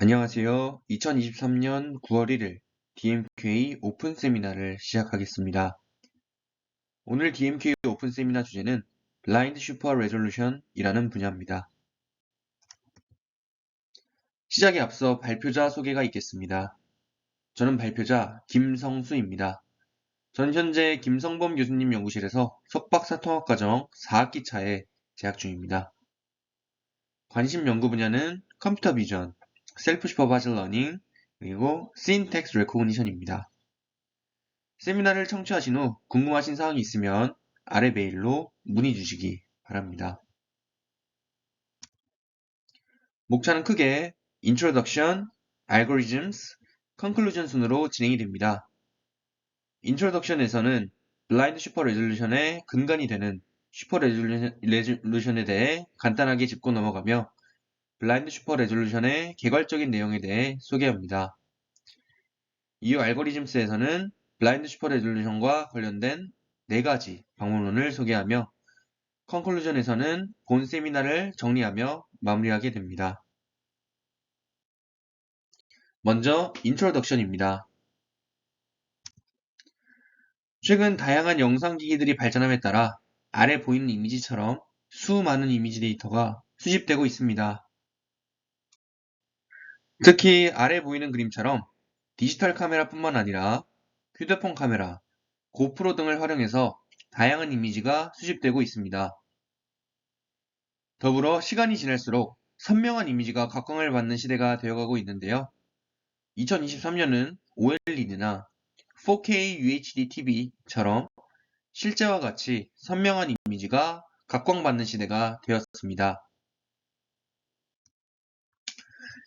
안녕하세요. 2023년 9월 1일 DMQA 오픈 세미나를 시작하겠습니다. 오늘 DMQA 오픈 세미나 주제는 블라인드 슈퍼 레졸루션이라는 분야입니다. 시작에 앞서 발표자 소개가 있겠습니다. 저는 발표자 김성수입니다. 전 현재 김성범 교수님 연구실에서 석박사통합과정 4학기 차에 재학 중입니다. 관심 연구 분야는 컴퓨터 비전, 셀프 슈퍼바이저 러닝, 그리고 신텍스 레코그니션입니다. 세미나를 청취하신 후 궁금하신 사항이 있으면 아래 메일로 문의 주시기 바랍니다. 목차는 크게 Introduction, Algorithms, Conclusion 순으로 진행이 됩니다. Introduction에서는 블라인드 슈퍼 레졸루션의 근간이 되는 슈퍼 레졸루션에 대해 간단하게 짚고 넘어가며 블라인드 슈퍼 레졸루션의 개괄적인 내용에 대해 소개합니다. 이후 알고리즘스에서는 블라인드 슈퍼 레졸루션과 관련된 4가지 방법론을 소개하며 컨클루전에서는 본 세미나를 정리하며 마무리하게 됩니다. 먼저 인트로덕션입니다. 최근 다양한 영상기기들이 발전함에 따라 아래 보이는 이미지처럼 수많은 이미지 데이터가 수집되고 있습니다. 특히 아래 보이는 그림처럼 디지털 카메라뿐만 아니라 휴대폰 카메라, 고프로 등을 활용해서 다양한 이미지가 수집되고 있습니다. 더불어 시간이 지날수록 선명한 이미지가 각광을 받는 시대가 되어가고 있는데요. 2023년은 OLED나 4K UHD TV처럼 실제와 같이 선명한 이미지가 각광받는 시대가 되었습니다.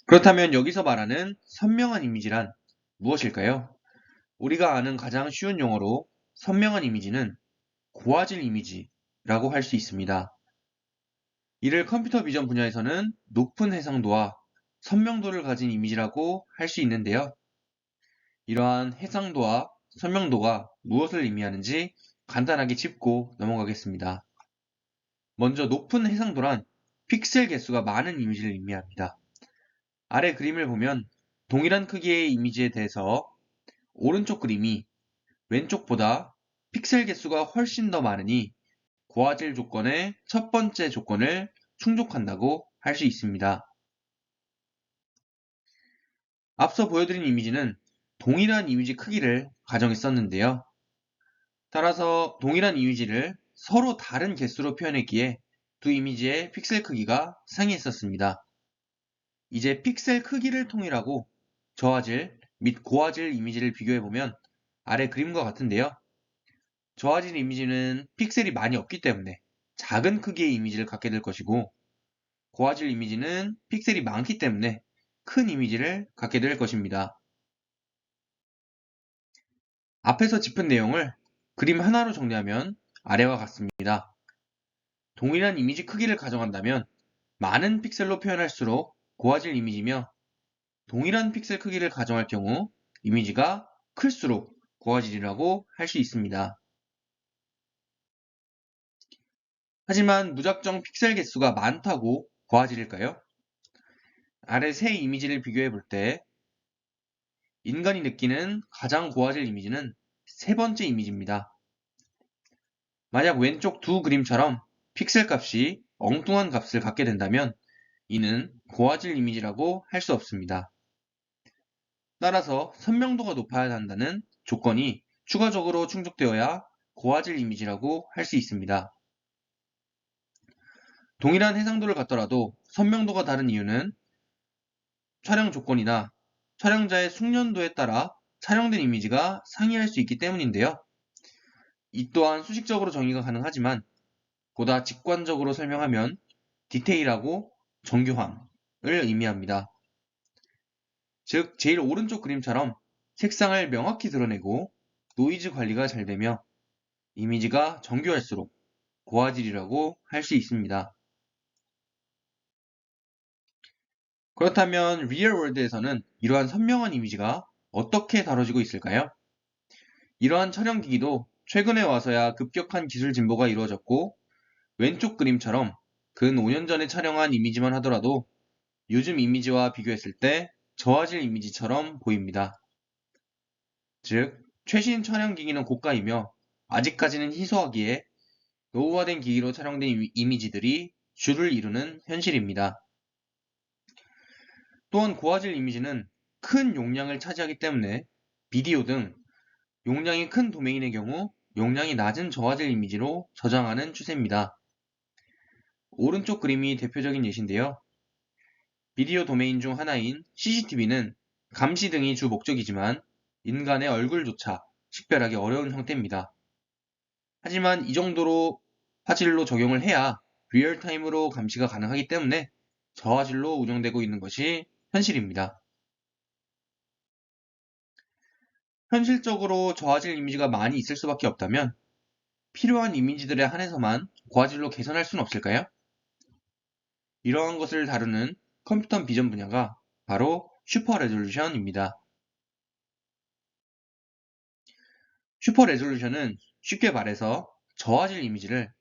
그렇다면 여기서 말하는 선명한 이미지란 무엇일까요? 우리가 아는 가장 쉬운 용어로 선명한 이미지는 고화질 이미지라고 할 수 있습니다. 이를 컴퓨터 비전 분야에서는 높은 해상도와 선명도를 가진 이미지라고 할 수 있는데요. 이러한 해상도와 선명도가 무엇을 의미하는지 간단하게 짚고 넘어가겠습니다. 먼저 높은 해상도란 픽셀 개수가 많은 이미지를 의미합니다. 아래 그림을 보면 동일한 크기의 이미지에 대해서 오른쪽 그림이 왼쪽보다 픽셀 개수가 훨씬 더 많으니 고화질 조건의 첫 번째 조건을 충족한다고 할 수 있습니다. 앞서 보여드린 이미지는 동일한 이미지 크기를 가정했었는데요. 따라서 동일한 이미지를 서로 다른 개수로 표현했기에 두 이미지의 픽셀 크기가 상이했었습니다. 이제 픽셀 크기를 통일하고 저화질 및 고화질 이미지를 비교해보면 아래 그림과 같은데요. 저화질 이미지는 픽셀이 많이 없기 때문에 작은 크기의 이미지를 갖게 될 것이고, 고화질 이미지는 픽셀이 많기 때문에 큰 이미지를 갖게 될 것입니다. 앞에서 짚은 내용을 그림 하나로 정리하면 아래와 같습니다. 동일한 이미지 크기를 가정한다면 많은 픽셀로 표현할수록 고화질 이미지며, 동일한 픽셀 크기를 가정할 경우 이미지가 클수록 고화질이라고 할 수 있습니다. 하지만 무작정 픽셀 개수가 많다고 고화질일까요? 아래 세 이미지를 비교해 볼 때 인간이 느끼는 가장 고화질 이미지는 세 번째 이미지입니다. 만약 왼쪽 두 그림처럼 픽셀 값이 엉뚱한 값을 갖게 된다면 이는 고화질 이미지라고 할 수 없습니다. 따라서 선명도가 높아야 한다는 조건이 추가적으로 충족되어야 고화질 이미지라고 할 수 있습니다. 동일한 해상도를 갖더라도 선명도가 다른 이유는 촬영 조건이나 촬영자의 숙련도에 따라 촬영된 이미지가 상이할 수 있기 때문인데요. 이 또한 수식적으로 정의가 가능하지만 보다 직관적으로 설명하면 디테일하고 정교함을 의미합니다. 즉, 제일 오른쪽 그림처럼 색상을 명확히 드러내고 노이즈 관리가 잘 되며 이미지가 정교할수록 고화질이라고 할 수 있습니다. 그렇다면 리얼월드에서는 이러한 선명한 이미지가 어떻게 다뤄지고 있을까요? 이러한 촬영기기도 최근에 와서야 급격한 기술 진보가 이루어졌고, 왼쪽 그림처럼 근 5년 전에 촬영한 이미지만 하더라도 요즘 이미지와 비교했을 때 저화질 이미지처럼 보입니다. 즉, 최신 촬영기기는 고가이며 아직까지는 희소하기에 노후화된 기기로 촬영된 이미지들이 주를 이루는 현실입니다. 또한 고화질 이미지는 큰 용량을 차지하기 때문에 비디오 등 용량이 큰 도메인의 경우 용량이 낮은 저화질 이미지로 저장하는 추세입니다. 오른쪽 그림이 대표적인 예시인데요. 비디오 도메인 중 하나인 CCTV는 감시 등이 주 목적이지만 인간의 얼굴조차 식별하기 어려운 형태입니다. 하지만 이 정도로 화질로 적용을 해야 리얼타임으로 감시가 가능하기 때문에 저화질로 운영되고 있는 것이 현실입니다. 현실적으로 저화질 이미지가 많이 있을 수밖에 없다면 필요한 이미지들에 한해서만 고화질로 개선할 수는 없을까요? 이러한 것을 다루는 컴퓨터 비전 분야가 바로 슈퍼 레졸루션입니다. 슈퍼 레졸루션은 쉽게 말해서 저화질 이미지를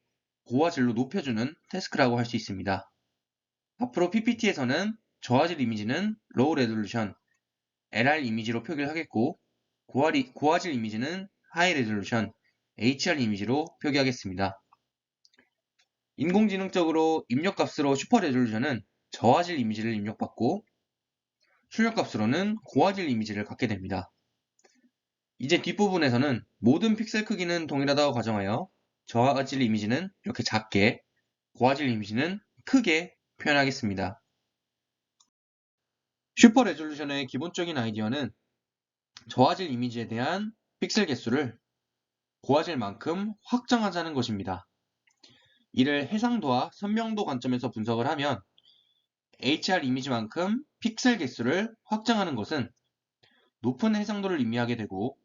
고화질로 높여주는 태스크라고 할 수 있습니다. 앞으로 PPT에서는 저화질 이미지는 로우 레졸루션, LR 이미지로 표기를 하겠고 고화질 이미지는 하이 레졸루션, HR 이미지로 표기하겠습니다. 인공지능적으로 입력값으로 슈퍼 레졸루션은 저화질 이미지를 입력받고 출력값으로는 고화질 이미지를 갖게 됩니다. 이제 뒷부분에서는 모든 픽셀 크기는 동일하다고 가정하여 저화질 이미지는 이렇게 작게, 고화질 이미지는 크게 표현하겠습니다. 슈퍼 레졸루션의 기본적인 아이디어는 저화질 이미지에 대한 픽셀 개수를 고화질만큼 확장하자는 것입니다. 이를 해상도와 선명도 관점에서 분석을 하면 HR 이미지만큼 픽셀 개수를 확장하는 것은 높은 해상도를 의미하게 되고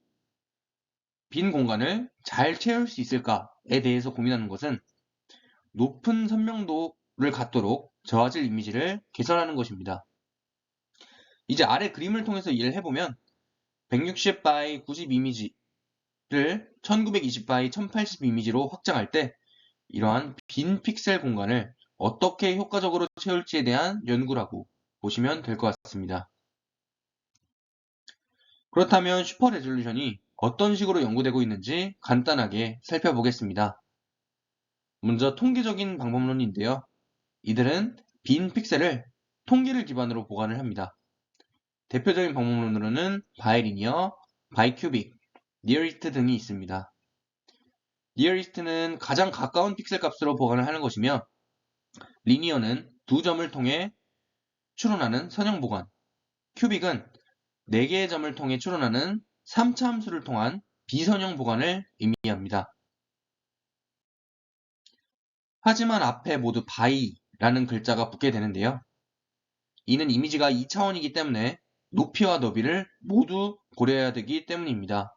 빈 공간을 잘 채울 수 있을까에 대해서 고민하는 것은 높은 선명도를 갖도록 저화질 이미지를 개선하는 것입니다. 이제 아래 그림을 통해서 이해를 해보면 160 by 90 이미지를 1920 by 1080 이미지로 확장할 때 이러한 빈 픽셀 공간을 어떻게 효과적으로 채울지에 대한 연구라고 보시면 될 것 같습니다. 그렇다면 슈퍼 레졸루션이 어떤 식으로 연구되고 있는지 간단하게 살펴보겠습니다. 먼저 통계적인 방법론인데요. 이들은 빈 픽셀을 통계를 기반으로 보관을 합니다. 대표적인 방법론으로는 바이리니어, 바이큐빅, 니어리스트 등이 있습니다. 니어리스트는 가장 가까운 픽셀 값으로 보관을 하는 것이며 리니어는 두 점을 통해 추론하는 선형 보관, 큐빅은 4개의 점을 통해 추론하는 3차 함수를 통한 비선형 보관을 의미합니다. 하지만 앞에 모두 by라는 글자가 붙게 되는데요. 이는 이미지가 2차원이기 때문에 높이와 너비를 모두 고려해야 되기 때문입니다.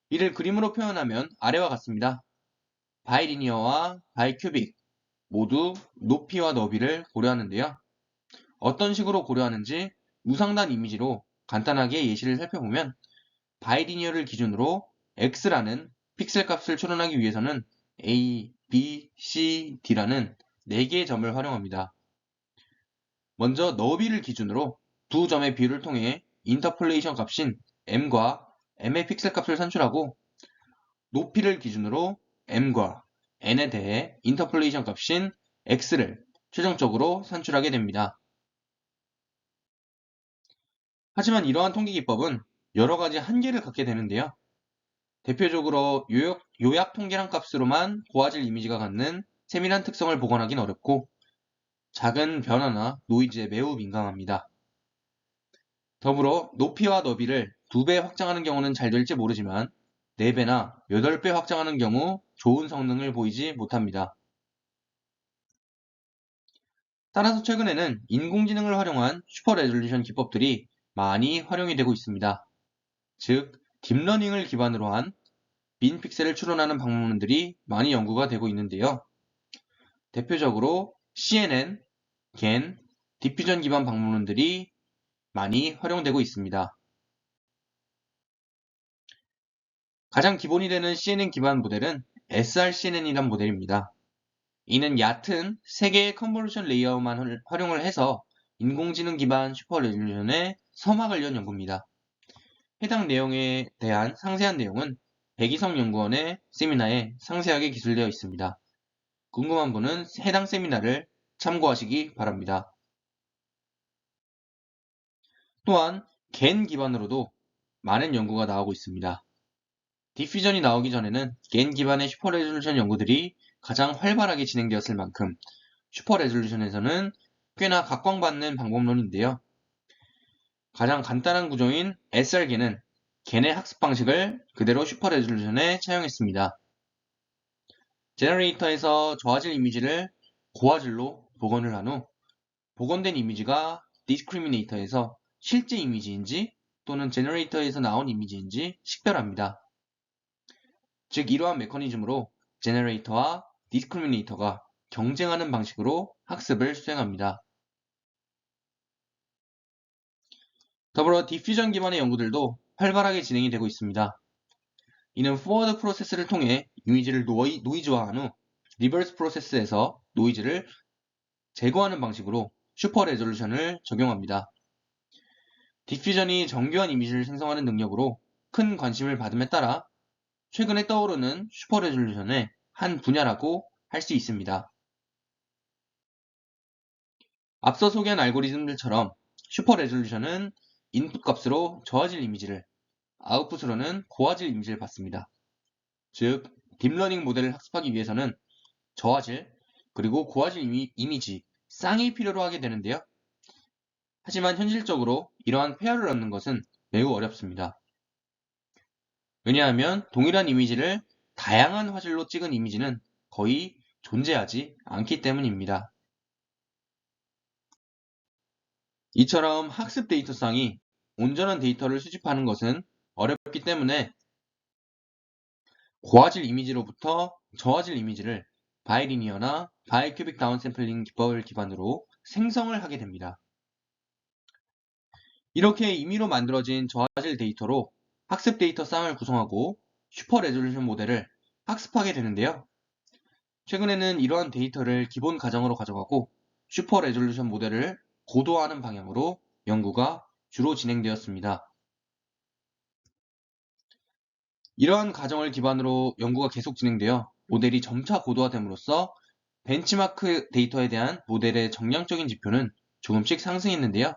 이를 그림으로 표현하면 아래와 같습니다. 바이리니어와 바이큐빅 모두 높이와 너비를 고려하는데요. 어떤 식으로 고려하는지 우상단 이미지로 간단하게 예시를 살펴보면 바이리니어를 기준으로 x라는 픽셀 값을 추론하기 위해서는 a, b, c, d라는 4개의 점을 활용합니다. 먼저 너비를 기준으로 두 점의 비율을 통해 인터폴레이션 값인 m과 m의 픽셀 값을 산출하고 높이를 기준으로 m과 n에 대해 인터폴레이션 값인 x를 최종적으로 산출하게 됩니다. 하지만 이러한 통계 기법은 여러 가지 한계를 갖게 되는데요. 대표적으로 요약 통계량 값으로만 고화질 이미지가 갖는 세밀한 특성을 복원하기는 어렵고 작은 변화나 노이즈에 매우 민감합니다. 더불어 높이와 너비를 2배 확장하는 경우는 잘 될지 모르지만 4배나 8배 확장하는 경우 좋은 성능을 보이지 못합니다. 따라서 최근에는 인공지능을 활용한 슈퍼 레졸루션 기법들이 많이 활용이 되고 있습니다. 즉, 딥러닝을 기반으로 한 빈 픽셀을 추론하는 방법론들이 많이 연구가 되고 있는데요. 대표적으로 CNN, GAN, 디퓨전 기반 방법론들이 많이 활용되고 있습니다. 가장 기본이 되는 CNN 기반 모델은 SRCNN이란 모델입니다. 이는 얕은 3개의 컨볼루션 레이어만 활용을 해서 인공지능 기반 슈퍼 레졸루션의 서막을 연 연구입니다. 해당 내용에 대한 상세한 내용은 백이성 연구원의 세미나에 상세하게 기술되어 있습니다. 궁금한 분은 해당 세미나를 참고하시기 바랍니다. 또한 겐 기반으로도 많은 연구가 나오고 있습니다. 디퓨전이 나오기 전에는 겐 기반의 슈퍼 레졸루션 연구들이 가장 활발하게 진행되었을 만큼 슈퍼 레졸루션에서는 꽤나 각광받는 방법론인데요. 가장 간단한 구조인 SR겐은 겐의 학습 방식을 그대로 슈퍼 레졸루션에 차용했습니다. 제너레이터에서 저화질 이미지를 고화질로 복원을 한 후 복원된 이미지가 디스크리미네이터에서 실제 이미지인지 또는 제너레이터에서 나온 이미지인지 식별합니다. 즉 이러한 메커니즘으로 제너레이터와 디스크리미네이터가 경쟁하는 방식으로 학습을 수행합니다. 더불어 디퓨전 기반의 연구들도 활발하게 진행이 되고 있습니다. 이는 포워드 프로세스를 통해 이미지를 노이즈화한 후 리버스 프로세스에서 노이즈를 제거하는 방식으로 슈퍼 레졸루션을 적용합니다. 디퓨전이 정교한 이미지를 생성하는 능력으로 큰 관심을 받음에 따라 최근에 떠오르는 슈퍼 레졸루션의 한 분야라고 할 수 있습니다. 앞서 소개한 알고리즘들처럼 슈퍼 레졸루션은 인풋 값으로 저화질 이미지를, 아웃풋으로는 고화질 이미지를 받습니다. 즉, 딥러닝 모델을 학습하기 위해서는 저화질, 그리고 고화질 이미지 쌍이 필요로 하게 되는데요. 하지만 현실적으로 이러한 페어를 얻는 것은 매우 어렵습니다. 왜냐하면 동일한 이미지를 다양한 화질로 찍은 이미지는 거의 존재하지 않기 때문입니다. 이처럼 학습 데이터 쌍이 온전한 데이터를 수집하는 것은 어렵기 때문에 고화질 이미지로부터 저화질 이미지를 바이리니어나 바이큐빅 다운샘플링 기법을 기반으로 생성을 하게 됩니다. 이렇게 임의로 만들어진 저화질 데이터로 학습 데이터 쌍을 구성하고 슈퍼 레졸루션 모델을 학습하게 되는데요. 최근에는 이러한 데이터를 기본 가정으로 가져가고 슈퍼 레졸루션 모델을 고도화하는 방향으로 연구가 주로 진행되었습니다. 이러한 가정을 기반으로 연구가 계속 진행되어 모델이 점차 고도화됨으로써 벤치마크 데이터에 대한 모델의 정량적인 지표는 조금씩 상승했는데요.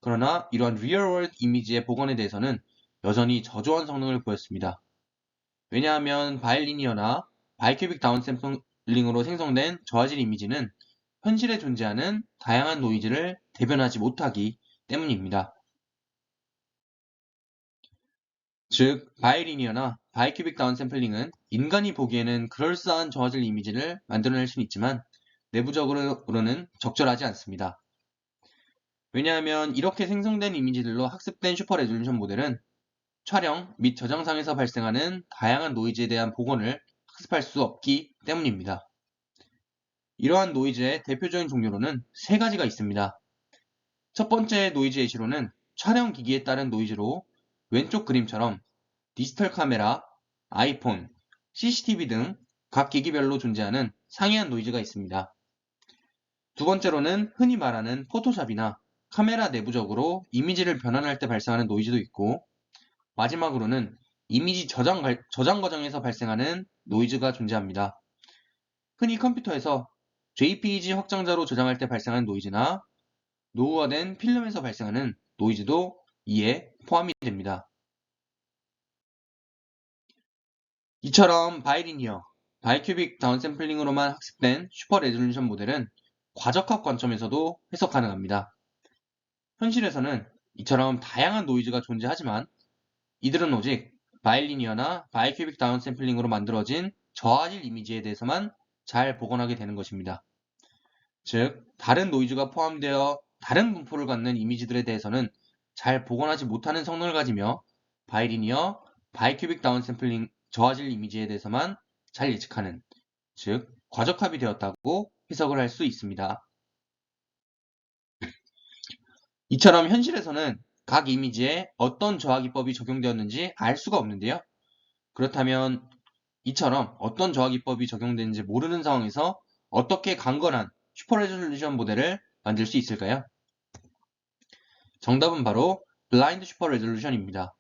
그러나 이러한 리얼월드 이미지의 복원에 대해서는 여전히 저조한 성능을 보였습니다. 왜냐하면 바이리니어나 바이큐빅 다운샘플링으로 생성된 저화질 이미지는 현실에 존재하는 다양한 노이즈를 대변하지 못하기 때문입니다. 즉, 바이리니어나 바이큐빅 다운샘플링은 인간이 보기에는 그럴싸한 저화질 이미지를 만들어낼 수는 있지만 내부적으로는 적절하지 않습니다. 왜냐하면 이렇게 생성된 이미지들로 학습된 슈퍼 레졸루션 모델은 촬영 및 저장상에서 발생하는 다양한 노이즈에 대한 복원을 학습할 수 없기 때문입니다. 이러한 노이즈의 대표적인 종류로는 세 가지가 있습니다. 첫 번째 노이즈 예시로는 촬영 기기에 따른 노이즈로 왼쪽 그림처럼 디지털 카메라, 아이폰, CCTV 등 각 기기별로 존재하는 상이한 노이즈가 있습니다. 두 번째로는 흔히 말하는 포토샵이나 카메라 내부적으로 이미지를 변환할 때 발생하는 노이즈도 있고, 마지막으로는 이미지 저장 과정에서 발생하는 노이즈가 존재합니다. 흔히 컴퓨터에서 JPEG 확장자로 저장할 때 발생하는 노이즈나 노후화된 필름에서 발생하는 노이즈도 이에 포함이 됩니다. 이처럼 바이리니어, 바이큐빅 다운샘플링으로만 학습된 슈퍼 레졸루션 모델은 과적합 관점에서도 해석 가능합니다. 현실에서는 이처럼 다양한 노이즈가 존재하지만 이들은 오직 바이리니어나 바이큐빅 다운샘플링으로 만들어진 저화질 이미지에 대해서만 잘 복원하게 되는 것입니다. 즉, 다른 노이즈가 포함되어 다른 분포를 갖는 이미지들에 대해서는 잘 복원하지 못하는 성능을 가지며 바이리니어, 바이큐빅 다운샘플링 저화질 이미지에 대해서만 잘 예측하는, 즉 과적합이 되었다고 해석을 할 수 있습니다. 이처럼 현실에서는 각 이미지에 어떤 저하 기법이 적용되었는지 알 수가 없는데요. 그렇다면 이처럼 어떤 저하 기법이 적용되는지 모르는 상황에서 어떻게 강건한 슈퍼레졸루션 모델을 만들 수 있을까요? 정답은 바로 블라인드 슈퍼 레졸루션입니다.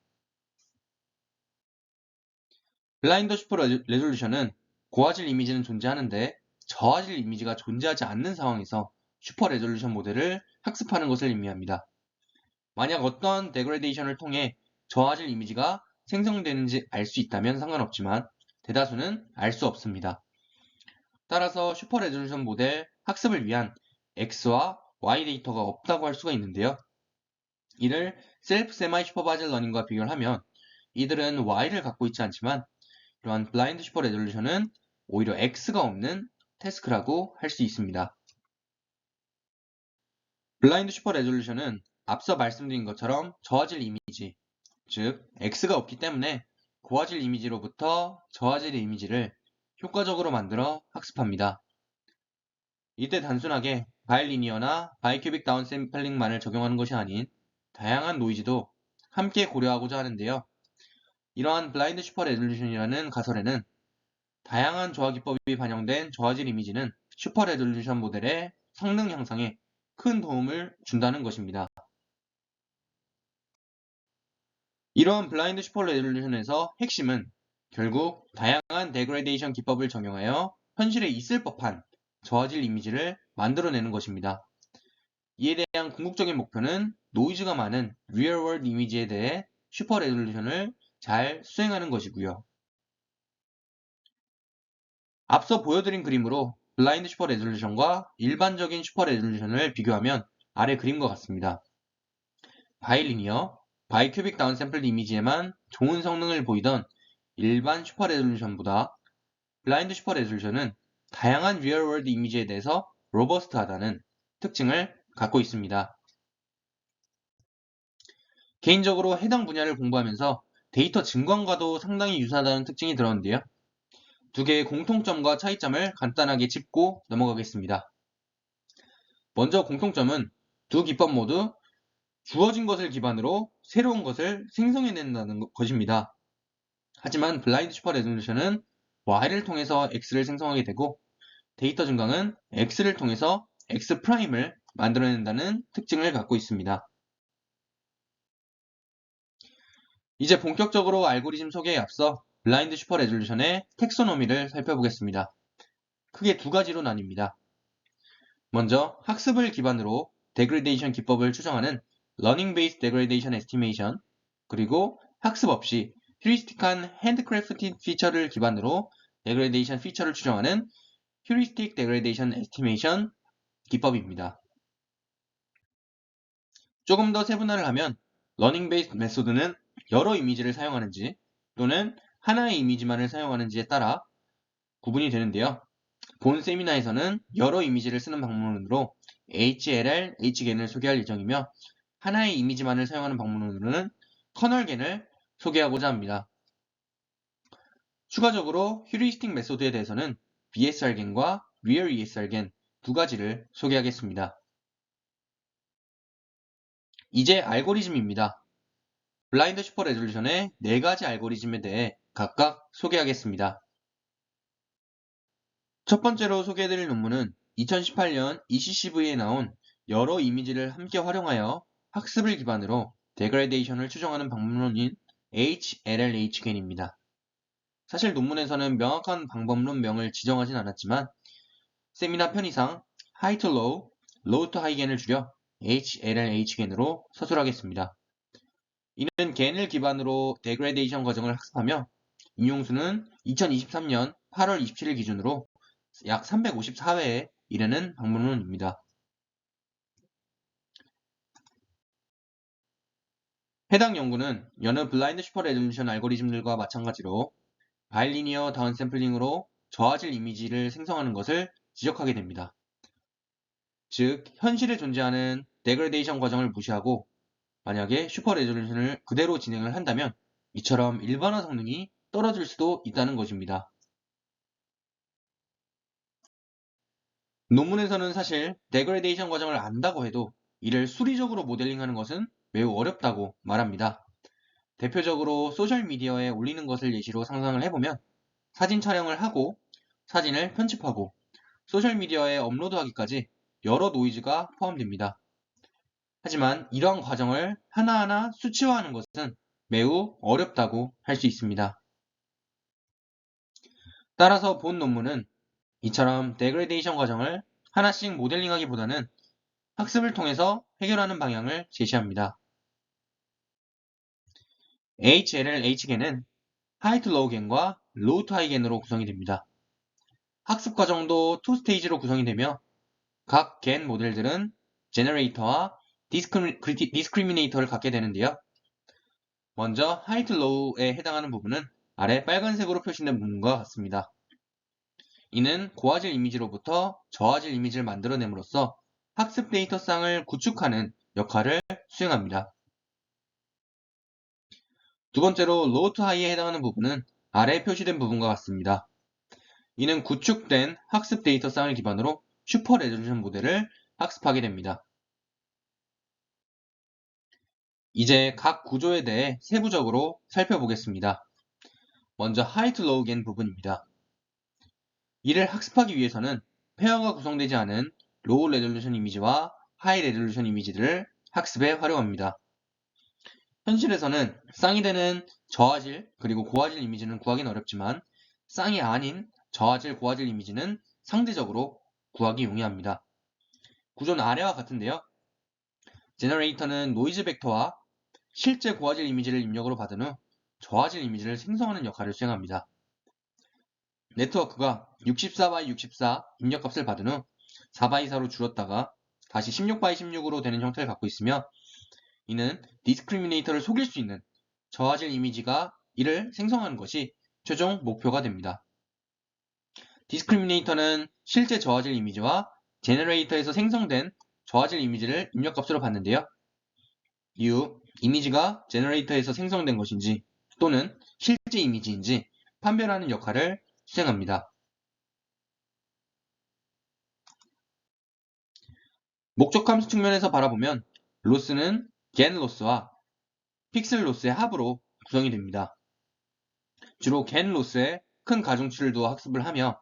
블라인드 슈퍼 레졸루션은 고화질 이미지는 존재하는데 저화질 이미지가 존재하지 않는 상황에서 슈퍼 레졸루션 모델을 학습하는 것을 의미합니다. 만약 어떤 데그레데이션을 통해 저화질 이미지가 생성되는지 알 수 있다면 상관없지만 대다수는 알 수 없습니다. 따라서 슈퍼 레졸루션 모델 학습을 위한 X와 Y 데이터가 없다고 할 수가 있는데요. 이를 셀프 세마이 슈퍼바이저 러닝과 비교를 하면 이들은 Y를 갖고 있지 않지만 이러한 블라인드 슈퍼 레졸루션은 오히려 X가 없는 태스크라고 할 수 있습니다. 블라인드 슈퍼 레졸루션은 앞서 말씀드린 것처럼 저화질 이미지, 즉 X가 없기 때문에 고화질 이미지로부터 저화질의 이미지를 효과적으로 만들어 학습합니다. 이때 단순하게 바이리니어나 바이큐빅 다운샘플링만을 적용하는 것이 아닌 다양한 노이즈도 함께 고려하고자 하는데요. 이러한 블라인드 슈퍼 레졸루션이라는 가설에는 다양한 조화 기법이 반영된 저화질 이미지는 슈퍼 레졸루션 모델의 성능 향상에 큰 도움을 준다는 것입니다. 이러한 블라인드 슈퍼 레졸루션에서 핵심은 결국 다양한 데그레데이션 기법을 적용하여 현실에 있을 법한 저화질 이미지를 만들어내는 것입니다. 이에 대한 궁극적인 목표는 노이즈가 많은 리얼 월드 이미지에 대해 슈퍼 레졸루션을 잘 수행하는 것이고요. 앞서 보여드린 그림으로 블라인드 슈퍼 레졸루션과 일반적인 슈퍼 레졸루션을 비교하면 아래 그림과 같습니다. 바이리니어, 바이큐빅 다운샘플 이미지에만 좋은 성능을 보이던 일반 슈퍼 레졸루션보다 블라인드 슈퍼 레졸루션은 다양한 리얼월드 이미지에 대해서 로버스트하다는 특징을 갖고 있습니다. 개인적으로 해당 분야를 공부하면서 데이터 증광과도 상당히 유사하다는 특징이 들었는데요. 두 개의 공통점과 차이점을 간단하게 짚고 넘어가겠습니다. 먼저 공통점은 두 기법 모두 주어진 것을 기반으로 새로운 것을 생성해낸다는 것입니다. 하지만 블라인드 슈퍼 레졸루션은 Y를 통해서 X를 생성하게 되고 데이터 증강은 X를 통해서 X'을 만들어낸다는 특징을 갖고 있습니다. 이제 본격적으로 알고리즘 소개에 앞서 블라인드 슈퍼 레졸루션의 텍소노미를 살펴보겠습니다. 크게 두 가지로 나뉩니다. 먼저 학습을 기반으로 데그레데이션 기법을 추정하는 Learning Based Degradation Estimation, 그리고 학습 없이 휴리스틱한 핸드크래프티드 피처를 기반으로 데그레데이션 피처를 추정하는 Heuristic Degradation Estimation 기법입니다. 조금 더 세분화를 하면 Learning Based 메소드는 여러 이미지를 사용하는지 또는 하나의 이미지만을 사용하는지에 따라 구분이 되는데요. 본 세미나에서는 여러 이미지를 쓰는 방법론으로 HLL, H겐을 소개할 예정이며 하나의 이미지만을 사용하는 방법론으로는 커널겐을 소개하고자 합니다. 추가적으로 휴리스틱 메소드에 대해서는 BSR겐과 Real ESR겐 두 가지를 소개하겠습니다. 이제 알고리즘입니다. 블라인드 슈퍼 레졸루션의 네 가지 알고리즘에 대해 각각 소개하겠습니다. 첫 번째로 소개해드릴 논문은 2018년 ECCV에 나온 여러 이미지를 함께 활용하여 학습을 기반으로 데그레데이션을 추정하는 방법론인 HLLH겐입니다. 사실 논문에서는 명확한 방법론명을 지정하진 않았지만 세미나 편의상 High to Low, Low to High겐을 줄여 HLLH겐으로 서술하겠습니다. 이는 겐을 기반으로 데그레데이션 과정을 학습하며 인용수는 2023년 8월 27일 기준으로 약 354회에 이르는 방법론입니다. 해당 연구는 여느 블라인드 슈퍼 레졸루션 알고리즘들과 마찬가지로 바이리니어 다운샘플링으로 저화질 이미지를 생성하는 것을 지적하게 됩니다. 즉, 현실에 존재하는 데그레데이션 과정을 무시하고 만약에 슈퍼 레졸루션을 그대로 진행을 한다면 이처럼 일반화 성능이 떨어질 수도 있다는 것입니다. 논문에서는 사실 데그레데이션 과정을 안다고 해도 이를 수리적으로 모델링하는 것은 매우 어렵다고 말합니다. 대표적으로 소셜미디어에 올리는 것을 예시로 상상을 해보면 사진 촬영을 하고 사진을 편집하고 소셜미디어에 업로드하기까지 여러 노이즈가 포함됩니다. 하지만 이러한 과정을 하나하나 수치화하는 것은 매우 어렵다고 할 수 있습니다. 따라서 본 논문은 이처럼 데그레데이션 과정을 하나씩 모델링하기보다는 학습을 통해서 해결하는 방향을 제시합니다. HLL-H겐은 하이 투 로우 겐과 로우 투 하이 겐으로 구성이 됩니다. 학습 과정도 2스테이지로 구성이 되며 각 겐 모델들은 제너레이터와 디스크리미네이터를 갖게 되는데요. 먼저 하이 투 로우에 해당하는 부분은 아래 빨간색으로 표시된 부분과 같습니다. 이는 고화질 이미지로부터 저화질 이미지를 만들어냄으로써 학습 데이터 쌍을 구축하는 역할을 수행합니다. 두 번째로 로우 투 하이에 해당하는 부분은 아래에 표시된 부분과 같습니다. 이는 구축된 학습 데이터 쌍을 기반으로 슈퍼 레졸루션 모델을 학습하게 됩니다. 이제 각 구조에 대해 세부적으로 살펴보겠습니다. 먼저 하이 투 로우 겐 부분입니다. 이를 학습하기 위해서는 페어가 구성되지 않은 로우 레졸루션 이미지와 하이 레졸루션 이미지들을 학습에 활용합니다. 현실에서는 쌍이 되는 저화질 그리고 고화질 이미지는 구하기는 어렵지만 쌍이 아닌 저화질 고화질 이미지는 상대적으로 구하기 용이합니다. 구조는 아래와 같은데요. 제너레이터는 노이즈 벡터와 실제 고화질 이미지를 입력으로 받은 후 저화질 이미지를 생성하는 역할을 수행합니다. 네트워크가 64x64 입력값을 받은 후 4x4로 줄었다가 다시 16x16으로 되는 형태를 갖고 있으며 이는 디스크리미네이터를 속일 수 있는 저화질 이미지가 이를 생성하는 것이 최종 목표가 됩니다. 디스크리미네이터는 실제 저화질 이미지와 제너레이터에서 생성된 저화질 이미지를 입력값으로 받는데요. 이후 이미지가 제너레이터에서 생성된 것인지 또는 실제 이미지인지 판별하는 역할을 수행합니다. 목적 함수 측면에서 바라보면 로스는 겐 로스와 픽셀 로스의 합으로 구성이 됩니다. 주로 겐 로스에 큰 가중치를 두어 학습을 하며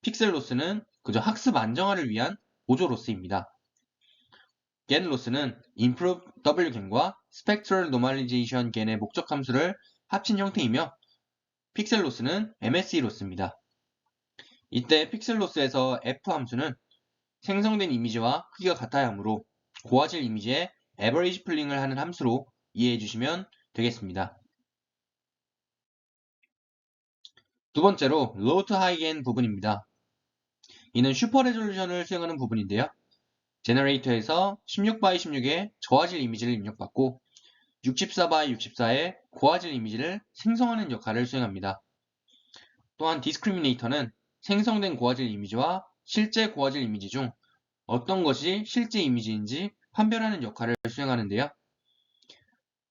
픽셀 로스는 그저 학습 안정화를 위한 보조 로스입니다. 겐 로스는 improve wgen과 spectral normalization gen의 목적 함수를 합친 형태이며 픽셀 로스는 MSE 로스입니다. 이때 픽셀 로스에서 f 함수는 생성된 이미지와 크기가 같아야 하므로 고화질 이미지의 average 플링을 하는 함수로 이해해 주시면 되겠습니다. 두 번째로 low to high gain 부분입니다. 이는 슈퍼 레졸루션을 수행하는 부분인데요. 제너레이터에서 16x16의 저화질 이미지를 입력받고 64x64의 고화질 이미지를 생성하는 역할을 수행합니다. 또한 디스크리미네이터는 생성된 고화질 이미지와 실제 고화질 이미지 중 어떤 것이 실제 이미지인지 판별하는 역할을 수행하는데요.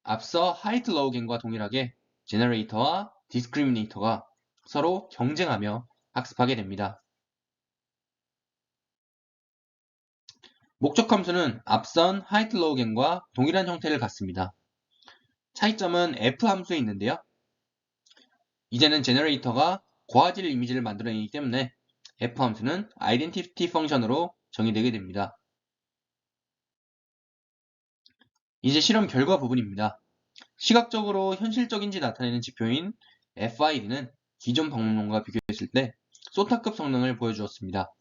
앞서 하이트 로우 겐과 동일하게 제너레이터와 디스크리미네이터가 서로 경쟁하며 학습하게 됩니다. 목적 함수는 앞선 하이트 로우 겐과 동일한 형태를 갖습니다. 차이점은 f 함수에 있는데요. 이제는 제너레이터가 고화질 이미지를 만들어내기 때문에 f 함수는 아이덴티티 펑션으로 정의되게 됩니다. 이제 실험 결과 부분입니다. 시각적으로 현실적인지 나타내는 지표인 FID는 기존 방문론과 비교했을 때 소타급 성능을 보여주었습니다.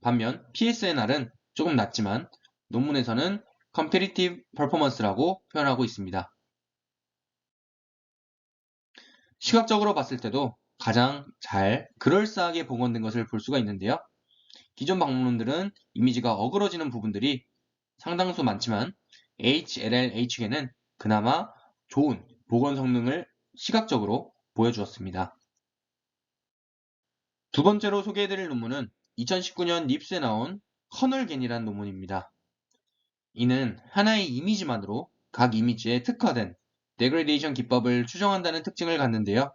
반면 PSNR은 조금 낮지만 논문에서는 Competitive Performance라고 표현하고 있습니다. 시각적으로 봤을 때도 가장 잘 그럴싸하게 복원된 것을 볼 수가 있는데요. 기존 방문론들은 이미지가 어그러지는 부분들이 상당수 많지만 HLL-H계는 그나마 좋은 복원 성능을 시각적으로 보여주었습니다. 두 번째로 소개해드릴 논문은 2019년 립스에 나온 커널겐이라는 논문입니다. 이는 하나의 이미지만으로 각 이미지에 특화된 데그레데이션 기법을 추정한다는 특징을 갖는데요.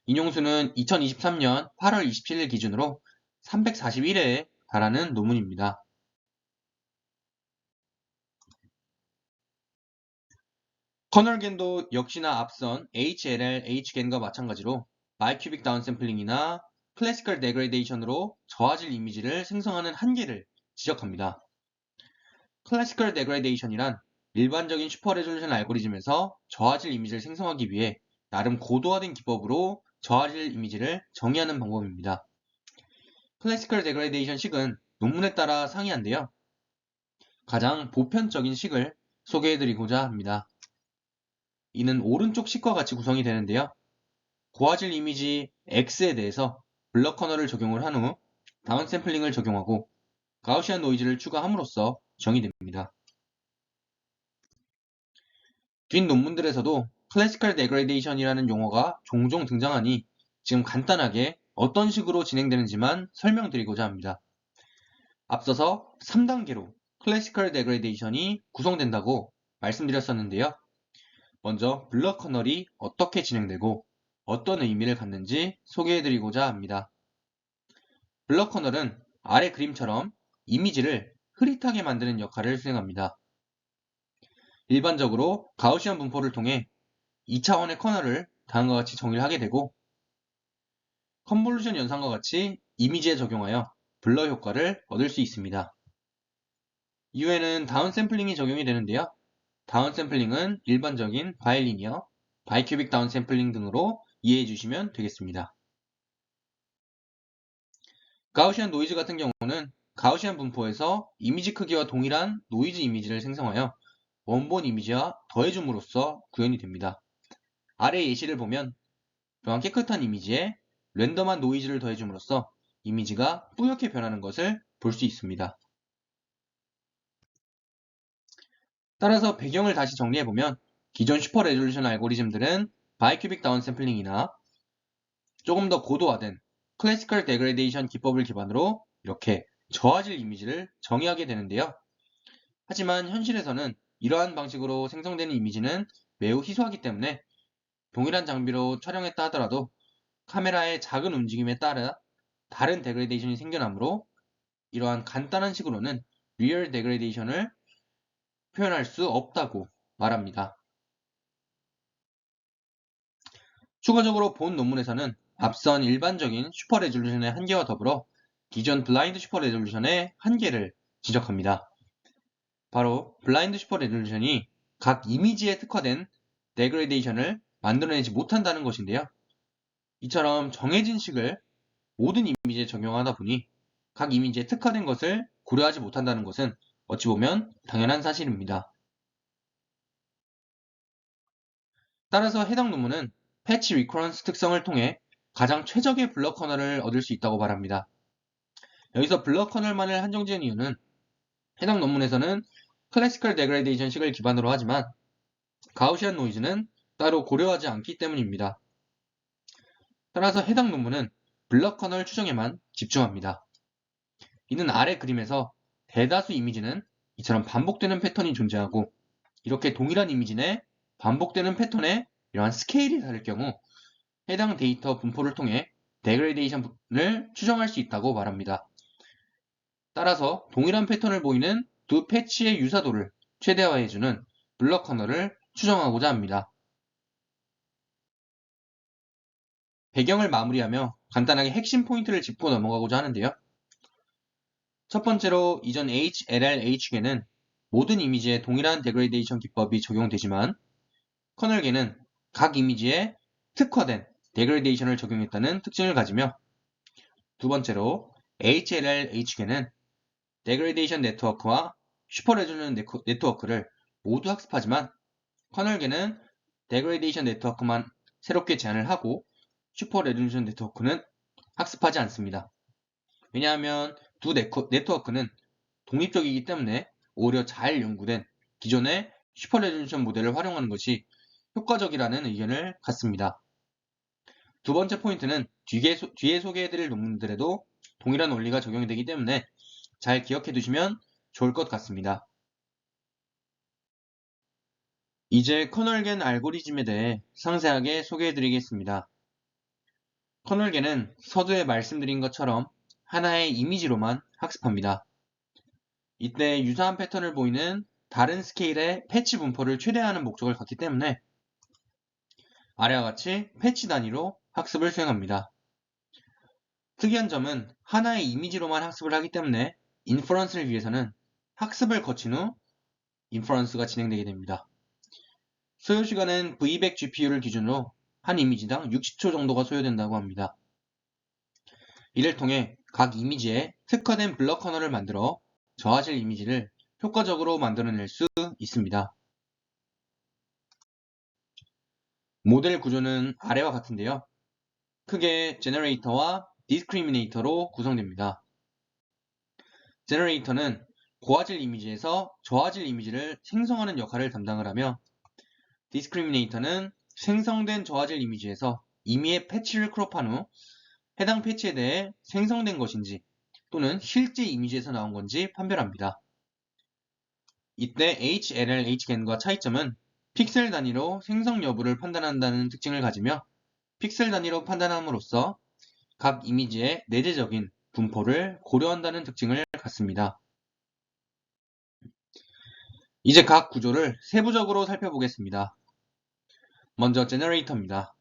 인용수는 2023년 8월 27일 기준으로 341회에 달하는 논문입니다. 커널겐도 역시나 앞선 HLL, H겐과 마찬가지로 바이큐빅 다운샘플링이나 클래시컬 데그레데이션으로 저화질 이미지를 생성하는 한계를 지적합니다. 클래시컬 데그레이데이션이란 일반적인 슈퍼 레졸루션 알고리즘에서 저화질 이미지를 생성하기 위해 나름 고도화된 기법으로 저화질 이미지를 정의하는 방법입니다. 클래시컬 데그레이데이션 식은 논문에 따라 상이한데요. 가장 보편적인 식을 소개해드리고자 합니다. 이는 오른쪽 식과 같이 구성이 되는데요. 고화질 이미지 X에 대해서 블러 커널을 적용을 한 후 다운샘플링을 적용하고 가우시안 노이즈를 추가함으로써 정의됩니다. 뒷 논문들에서도 클래시컬 데그레이데이션이라는 용어가 종종 등장하니 지금 간단하게 어떤 식으로 진행되는지만 설명드리고자 합니다. 앞서서 3단계로 클래시컬 데그레이데이션이 구성된다고 말씀드렸었는데요. 먼저 블러 커널이 어떻게 진행되고 어떤 의미를 갖는지 소개해드리고자 합니다. 블러 커널은 아래 그림처럼 이미지를 흐릿하게 만드는 역할을 수행합니다. 일반적으로 가우시안 분포를 통해 2차원의 커널을 다음과 같이 정의를 하게 되고 컨볼루션 연산과 같이 이미지에 적용하여 블러 효과를 얻을 수 있습니다. 이후에는 다운샘플링이 적용이 되는데요. 다운샘플링은 일반적인 바이리니어, 바이큐빅 다운샘플링 등으로 이해해 주시면 되겠습니다. 가우시안 노이즈 같은 경우는 가우시안 분포에서 이미지 크기와 동일한 노이즈 이미지를 생성하여 원본 이미지와 더해줌으로써 구현이 됩니다. 아래 예시를 보면 또한 깨끗한 이미지에 랜덤한 노이즈를 더해줌으로써 이미지가 뿌옇게 변하는 것을 볼 수 있습니다. 따라서 배경을 다시 정리해보면 기존 슈퍼 레졸루션 알고리즘들은 바이큐빅 다운샘플링이나 조금 더 고도화된 클래시컬 데그레이데이션 기법을 기반으로 이렇게 저화질 이미지를 정의하게 되는데요. 하지만 현실에서는 이러한 방식으로 생성되는 이미지는 매우 희소하기 때문에 동일한 장비로 촬영했다 하더라도 카메라의 작은 움직임에 따라 다른 데그레이데이션이 생겨나므로 이러한 간단한 식으로는 리얼 데그레이데이션을 표현할 수 없다고 말합니다. 추가적으로 본 논문에서는 앞선 일반적인 슈퍼 레졸루션의 한계와 더불어 기존 블라인드 슈퍼 레졸루션의 한계를 지적합니다. 바로 블라인드 슈퍼 레졸루션이 각 이미지에 특화된 데그레이데이션을 만들어내지 못한다는 것인데요. 이처럼 정해진 식을 모든 이미지에 적용하다 보니 각 이미지에 특화된 것을 고려하지 못한다는 것은 어찌 보면 당연한 사실입니다. 따라서 해당 논문은 패치 리커런스 특성을 통해 가장 최적의 블러 커널을 얻을 수 있다고 말합니다. 여기서 블러 커널만을 한정지은 이유는 해당 논문에서는 클래시컬 데그레이데이션 식을 기반으로 하지만 가우시안 노이즈는 따로 고려하지 않기 때문입니다. 따라서 해당 논문은 블러 커널 추정에만 집중합니다. 이는 아래 그림에서 대다수 이미지는 이처럼 반복되는 패턴이 존재하고 이렇게 동일한 이미지 내 반복되는 패턴의 이러한 스케일이 다를 경우 해당 데이터 분포를 통해 데그레이데이션을 추정할 수 있다고 말합니다. 따라서 동일한 패턴을 보이는 두 패치의 유사도를 최대화해주는 블러 커널을 추정하고자 합니다. 배경을 마무리하며 간단하게 핵심 포인트를 짚고 넘어가고자 하는데요. 첫 번째로 이전 HLLH계는 모든 이미지에 동일한 데그레이데이션 기법이 적용되지만 커널계는 각 이미지에 특화된 데그레이데이션을 적용했다는 특징을 가지며 두 번째로 HLLH계는 데그레이데이션 네트워크와 슈퍼 레졸루션 네트워크를 모두 학습하지만 커널계는 데그레이데이션 네트워크만 새롭게 제안을 하고 슈퍼 레졸루션 네트워크는 학습하지 않습니다. 왜냐하면 두 네트워크는 독립적이기 때문에 오히려 잘 연구된 기존의 슈퍼 레졸루션 모델을 활용하는 것이 효과적이라는 의견을 갖습니다. 두 번째 포인트는 뒤에 소개해드릴 논문들에도 동일한 원리가 적용이 되기 때문에 잘 기억해 두시면 좋을 것 같습니다. 이제 커널겐 알고리즘에 대해 상세하게 소개해드리겠습니다. 커널겐은 서두에 말씀드린 것처럼 하나의 이미지로만 학습합니다. 이때 유사한 패턴을 보이는 다른 스케일의 패치 분포를 최대화하는 목적을 갖기 때문에 아래와 같이 패치 단위로 학습을 수행합니다. 특이한 점은 하나의 이미지로만 학습을 하기 때문에 인퍼런스를 위해서는 학습을 거친 후 인퍼런스가 진행되게 됩니다. 소요 시간은 V100 GPU를 기준으로 한 이미지당 60초 정도가 소요된다고 합니다. 이를 통해 각 이미지에 특화된 블럭 커널을 만들어 저화질 이미지를 효과적으로 만들어낼 수 있습니다. 모델 구조는 아래와 같은데요. 크게 제너레이터와 디스크리미네이터로 구성됩니다. 제너레이터는 고화질 이미지에서 저화질 이미지를 생성하는 역할을 담당을 하며 디스크리미네이터는 생성된 저화질 이미지에서 임의의 패치를 크롭한 후 해당 패치에 대해 생성된 것인지 또는 실제 이미지에서 나온 건지 판별합니다. 이때 HLL-Hgen과 차이점은 픽셀 단위로 생성 여부를 판단한다는 특징을 가지며 픽셀 단위로 판단함으로써 각 이미지의 내재적인 분포를 고려한다는 특징을 갖습니다. 이제 각 구조를 세부적으로 살펴보겠습니다. 먼저 제너레이터입니다.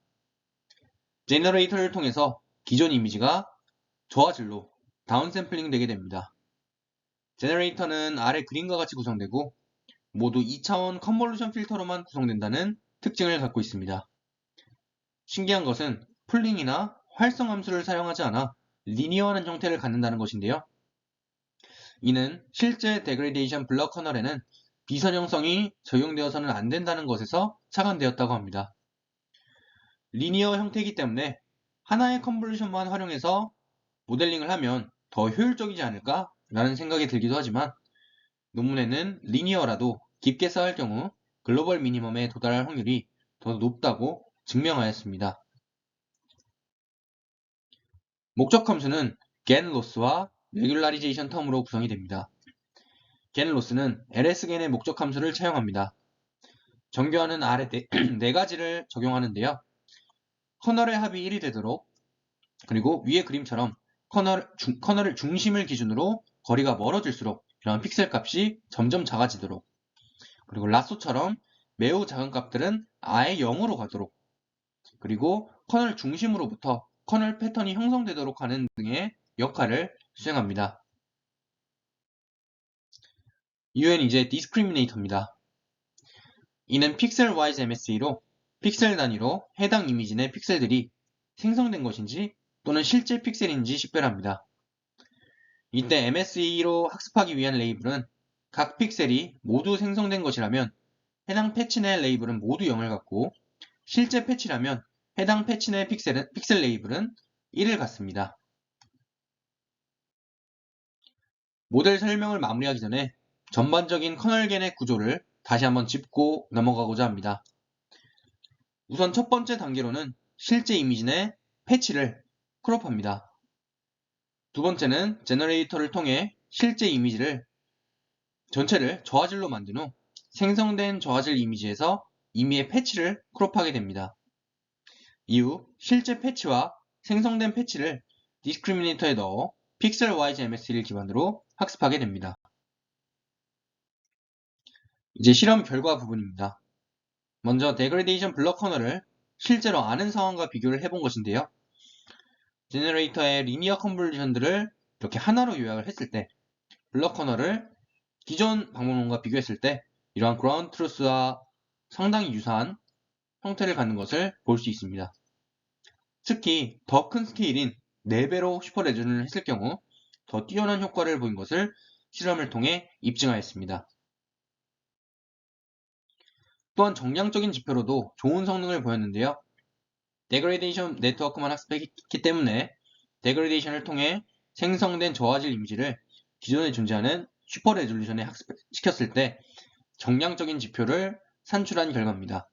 제너레이터를 통해서 기존 이미지가 저화질로 다운샘플링 되게 됩니다. 제너레이터는 아래 그림과 같이 구성되고 모두 2차원 컨볼루션 필터로만 구성된다는 특징을 갖고 있습니다. 신기한 것은 풀링이나 활성 함수를 사용하지 않아 리니어한 형태를 갖는다는 것인데요. 이는 실제 데그레데이션 블럭 커널에는 비선형성이 적용되어서는 안 된다는 것에서 착안되었다고 합니다. 리니어 형태이기 때문에 하나의 컨볼루션만 활용해서 모델링을 하면 더 효율적이지 않을까 라는 생각이 들기도 하지만 논문에는 리니어라도 깊게 쌓을 경우 글로벌 미니멈에 도달할 확률이 더 높다고 증명하였습니다. 목적 함수는 gen loss와 regularization 텀으로 구성이 됩니다. gen loss는 lsgen의 목적 함수를 차용합니다. 정교화는 아래 네 가지를 적용하는데요. 커널의 합이 1이 되도록, 그리고 위의 그림처럼 커널의 중심을 기준으로 거리가 멀어질수록 이러한 픽셀 값이 점점 작아지도록, 그리고 라쏘처럼 매우 작은 값들은 아예 0으로 가도록, 그리고 커널 중심으로부터 커널 패턴이 형성되도록 하는 등의 역할을 수행합니다. 이후엔 이제 디스크리미네이터입니다. 이는 픽셀 와이즈 MSE로 픽셀 단위로 해당 이미지 내 픽셀들이 생성된 것인지 또는 실제 픽셀인지 식별합니다. 이때 MSE로 학습하기 위한 레이블은 각 픽셀이 모두 생성된 것이라면 해당 패치 내 레이블은 모두 0을 갖고 실제 패치라면 해당 패치 내 픽셀 레이블은 1을 갖습니다. 모델 설명을 마무리하기 전에 전반적인 커널겐의 구조를 다시 한번 짚고 넘어가고자 합니다. 우선 첫 번째 단계로는 실제 이미지 내 패치를 크롭합니다. 두 번째는 제너레이터를 통해 실제 이미지를 전체를 저화질로 만든 후 생성된 저화질 이미지에서 임의의 패치를 크롭하게 됩니다. 이후 실제 패치와 생성된 패치를 디스크리미네이터에 넣어 픽셀 와이즈 MSE를 기반으로 학습하게 됩니다. 이제 실험 결과 부분입니다. 먼저 데그레데이션 블럭 커널을 실제로 아는 상황과 비교를 해본 것인데요. 제너레이터의 리니어 컨볼루션들을 이렇게 하나로 요약을 했을 때 블럭 커널을 기존 방법론과 비교했을 때 이러한 그라운드 트루스와 상당히 유사한 형태를 갖는 것을 볼 수 있습니다. 특히 더 큰 스케일인 4배로 슈퍼 레전을 했을 경우 더 뛰어난 효과를 보인 것을 실험을 통해 입증하였습니다. 또한 정량적인 지표로도 좋은 성능을 보였는데요. 데그레데이션 네트워크만 학습했기 때문에 데그레데이션을 통해 생성된 저화질 이미지를 기존에 존재하는 슈퍼 레졸루션에 학습시켰을 때 정량적인 지표를 산출한 결과입니다.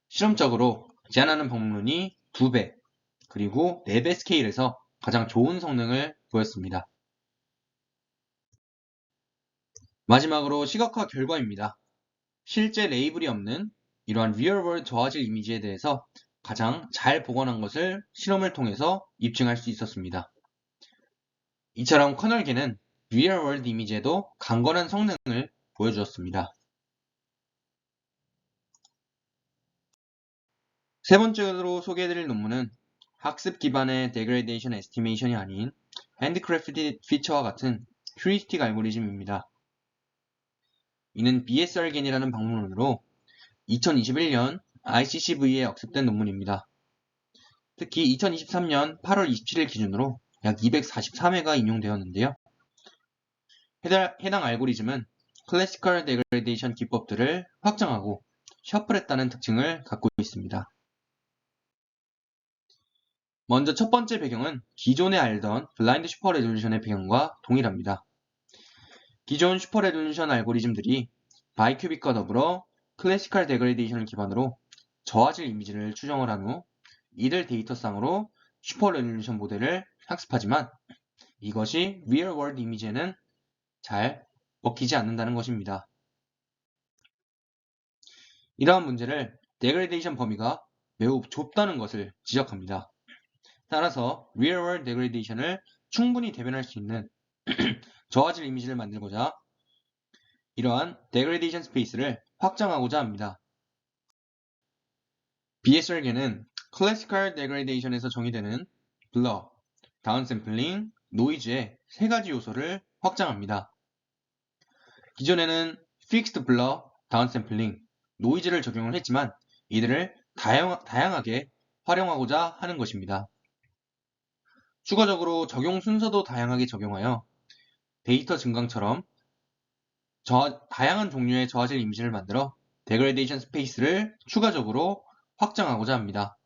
실험적으로 제안하는 방법론이 2배 그리고 4배 스케일에서 가장 좋은 성능을 보였습니다. 마지막으로 시각화 결과입니다. 실제 레이블이 없는 이러한 리얼월드 저화질 이미지에 대해서 가장 잘 복원한 것을 실험을 통해서 입증할 수 있었습니다. 이처럼 커널계는 리얼월드 이미지에도 강건한 성능을 보여주었습니다. 세 번째로 소개해드릴 논문은 학습 기반의 데그레데이션 에스티메이션이 아닌 핸드크래프티드 피처와 같은 휴리스틱 알고리즘입니다. 이는 BSR겐이라는 방문으로 2021년 ICCV에 억습된 논문입니다. 특히 2023년 8월 27일 기준으로 약 243회가 인용되었는데요. 해당 알고리즘은 클래시컬 데그레이션 기법들을 확장하고 셔플했다는 특징을 갖고 있습니다. 먼저 첫 번째 배경은 기존에 알던 블라인드 슈퍼 레졸루션의 배경과 동일합니다. 기존 슈퍼 레졸루션 알고리즘들이 바이큐빅과 더불어 클래시컬 데그레이션을 기반으로 저화질 이미지를 추정을 한 후 이를 데이터상으로 슈퍼 레졸루션 모델을 학습하지만 이것이 리얼 월드 이미지에는 잘 먹히지 않는다는 것입니다. 이러한 문제를 데그레이션 범위가 매우 좁다는 것을 지적합니다. 따라서 리얼 월드 데그레이션을 충분히 대변할 수 있는 저화질 이미지를 만들고자 이러한 데그레이션 스페이스를 확장하고자 합니다. BSR계는 클래시컬 데그레이션에서 정의되는 블러, 다운샘플링, 노이즈의 세 가지 요소를 확장합니다. 기존에는 픽스드 블러, 다운샘플링, 노이즈를 적용을 했지만 이들을 다양하게 활용하고자 하는 것입니다. 추가적으로 적용 순서도 다양하게 적용하여 데이터 증강처럼 다양한 종류의 저화질 이미지를 만들어 데그레이션 스페이스를 추가적으로 확장하고자 합니다.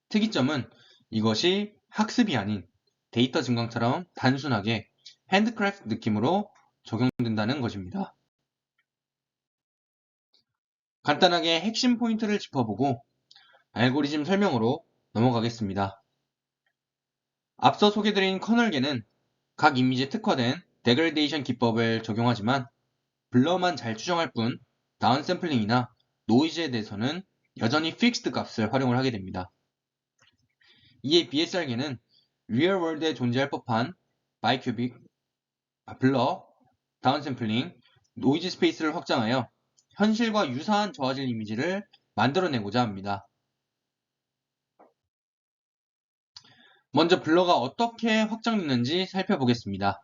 특이점은 이것이 학습이 아닌 데이터 증강처럼 단순하게 핸드크래프트 느낌으로 적용된다는 것입니다. 간단하게 핵심 포인트를 짚어보고 알고리즘 설명으로 넘어가겠습니다. 앞서 소개드린 커널계는 각 이미지에 특화된 데그레이션 기법을 적용하지만 블러만 잘 추정할 뿐 다운샘플링이나 노이즈에 대해서는 여전히 픽스드 값을 활용을 하게 됩니다. 이에 BSR계는 리얼월드에 존재할 법한 바이큐빅, 블러, 다운샘플링, 노이즈 스페이스를 확장하여 현실과 유사한 저화질 이미지를 만들어내고자 합니다. 먼저 블러가 어떻게 확장되는지 살펴보겠습니다.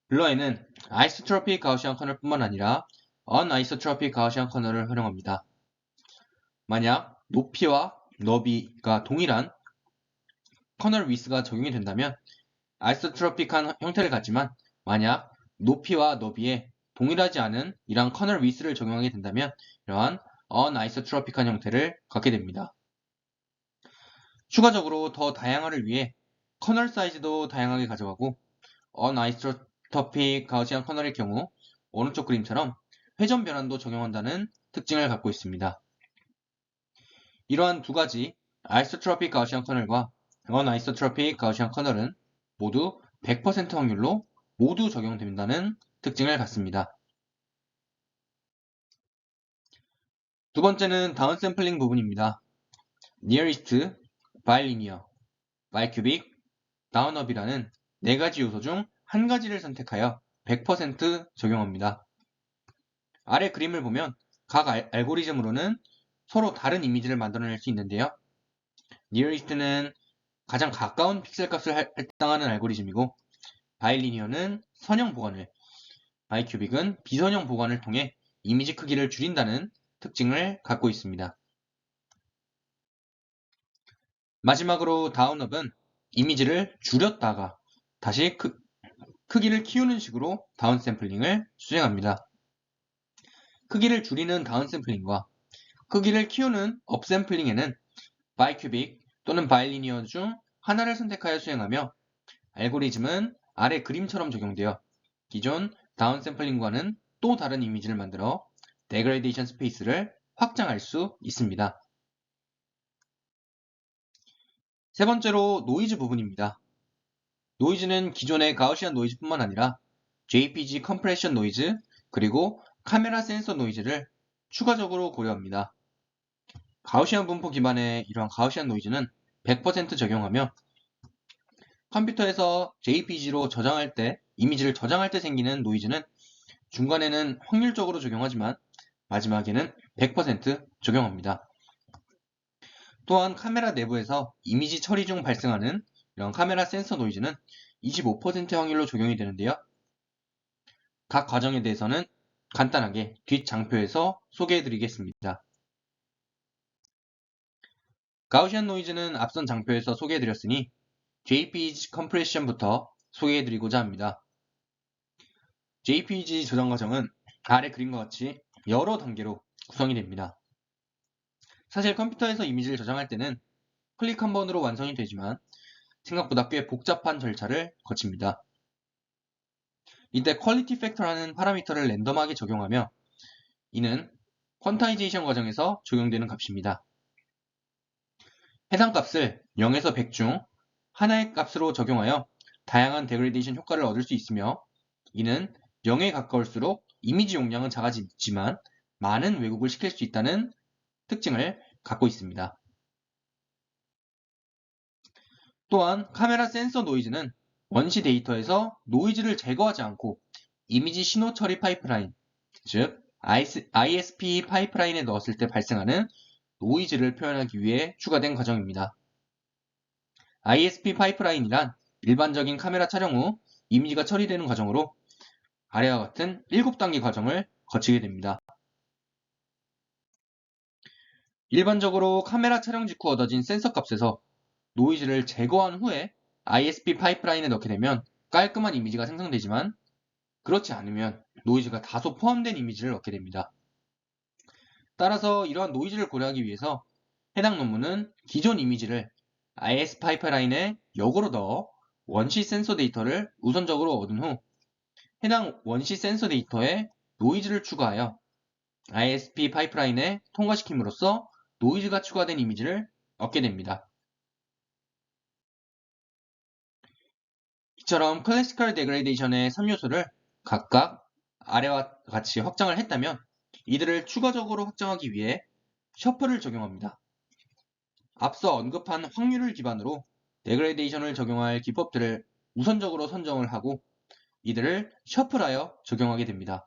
블러에는 아이소트로픽 가우시안 커널뿐만 아니라 언아이소트로픽 가우시안 커널을 활용합니다. 만약 높이와 너비가 동일한 커널 위스가 적용이 된다면 아이소트로픽한 형태를 갖지만 만약 높이와 너비에 동일하지 않은 이러한 커널 위스를 적용하게 된다면 이러한 언아이소트로픽한 형태를 갖게 됩니다. 추가적으로 더 다양화를 위해 커널 사이즈도 다양하게 가져가고 언아이소트로픽 가우시안 커널의 경우 오른쪽 그림처럼 회전 변환도 적용한다는 특징을 갖고 있습니다. 이러한 두 가지 아이소트로픽 가우시안 커널과 언아이소트로픽 가우시안 커널은 모두 100% 확률로 모두 적용된다는 특징을 갖습니다. 두 번째는 다운샘플링 부분입니다. nearest, bilinear, bicubic, downup이라는 네 가지 요소 중 한 가지를 선택하여 100% 적용합니다. 아래 그림을 보면 각 알고리즘으로는 서로 다른 이미지를 만들어낼 수 있는데요. nearest는 가장 가까운 픽셀 값을 할당하는 알고리즘이고 바일리니어는 선형 보관을, 바이큐빅은 비선형 보관을 통해 이미지 크기를 줄인다는 특징을 갖고 있습니다. 마지막으로 다운업은 이미지를 줄였다가 다시 크기를 키우는 식으로 다운샘플링을 수행합니다. 크기를 줄이는 다운샘플링과 크기를 키우는 업샘플링에는 바이큐빅 또는 바일리니어 중 하나를 선택하여 수행하며 알고리즘은 아래 그림처럼 적용되어 기존 다운샘플링과는 또 다른 이미지를 만들어 데그레이션 스페이스를 확장할 수 있습니다. 세 번째로 노이즈 부분입니다. 노이즈는 기존의 가우시안 노이즈뿐만 아니라 JPG 컴프레션 노이즈 그리고 카메라 센서 노이즈를 추가적으로 고려합니다. 가우시안 분포 기반의 이러한 가우시안 노이즈는 100% 적용하며 컴퓨터에서 JPG로 저장할 때, 이미지를 저장할 때 생기는 노이즈는 중간에는 확률적으로 적용하지만 마지막에는 100% 적용합니다. 또한 카메라 내부에서 이미지 처리 중 발생하는 이런 카메라 센서 노이즈는 25% 확률로 적용이 되는데요. 각 과정에 대해서는 간단하게 뒷장표에서 소개해 드리겠습니다. 가우시안 노이즈는 앞선 장표에서 소개해 드렸으니 JPEG 컴프레션부터 소개해 드리고자 합니다. JPEG 저장 과정은 아래 그림과 같이 여러 단계로 구성이 됩니다. 사실 컴퓨터에서 이미지를 저장할 때는 클릭 한 번으로 완성이 되지만 생각보다 꽤 복잡한 절차를 거칩니다. 이때 퀄리티 팩터라는 파라미터를 랜덤하게 적용하며 이는 퀀타이제이션 과정에서 적용되는 값입니다. 해당 값을 0에서 100 중 하나의 값으로 적용하여 다양한 데그레이션 효과를 얻을 수 있으며 이는 0에 가까울수록 이미지 용량은 작아지지만 많은 왜곡을 시킬 수 있다는 특징을 갖고 있습니다. 또한 카메라 센서 노이즈는 원시 데이터에서 노이즈를 제거하지 않고 이미지 신호 처리 파이프라인, 즉 ISP 파이프라인에 넣었을 때 발생하는 노이즈를 표현하기 위해 추가된 과정입니다. ISP 파이프라인이란 일반적인 카메라 촬영 후 이미지가 처리되는 과정으로 아래와 같은 7단계 과정을 거치게 됩니다. 일반적으로 카메라 촬영 직후 얻어진 센서 값에서 노이즈를 제거한 후에 ISP 파이프라인에 넣게 되면 깔끔한 이미지가 생성되지만 그렇지 않으면 노이즈가 다소 포함된 이미지를 얻게 됩니다. 따라서 이러한 노이즈를 고려하기 위해서 해당 논문은 기존 이미지를 ISP 파이프라인에 역으로 넣어 원시 센서 데이터를 우선적으로 얻은 후 해당 원시 센서 데이터에 노이즈를 추가하여 ISP 파이프라인에 통과시킴으로써 노이즈가 추가된 이미지를 얻게 됩니다. 이처럼 클래시컬 데그레이데이션의 3요소를 각각 아래와 같이 확장을 했다면 이들을 추가적으로 확장하기 위해 셔플을 적용합니다. 앞서 언급한 확률을 기반으로 데그레이데이션을 적용할 기법들을 우선적으로 선정을 하고 이들을 셔플하여 적용하게 됩니다.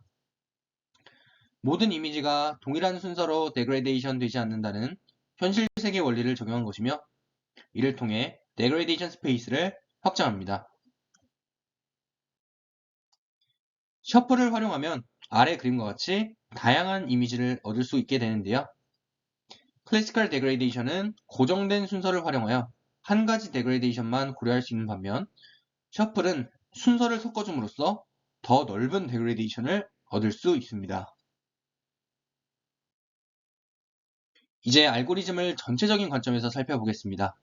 모든 이미지가 동일한 순서로 데그레이데이션 되지 않는다는 현실 세계 원리를 적용한 것이며 이를 통해 데그레이데이션 스페이스를 확장합니다. 셔플을 활용하면 아래 그림과 같이 다양한 이미지를 얻을 수 있게 되는데요. 클래시컬 데그레이데이션은 고정된 순서를 활용하여 한 가지 데그레이데이션만 고려할 수 있는 반면 셔플은 순서를 섞어줌으로써 더 넓은 데그레이데이션을 얻을 수 있습니다. 이제 알고리즘을 전체적인 관점에서 살펴보겠습니다.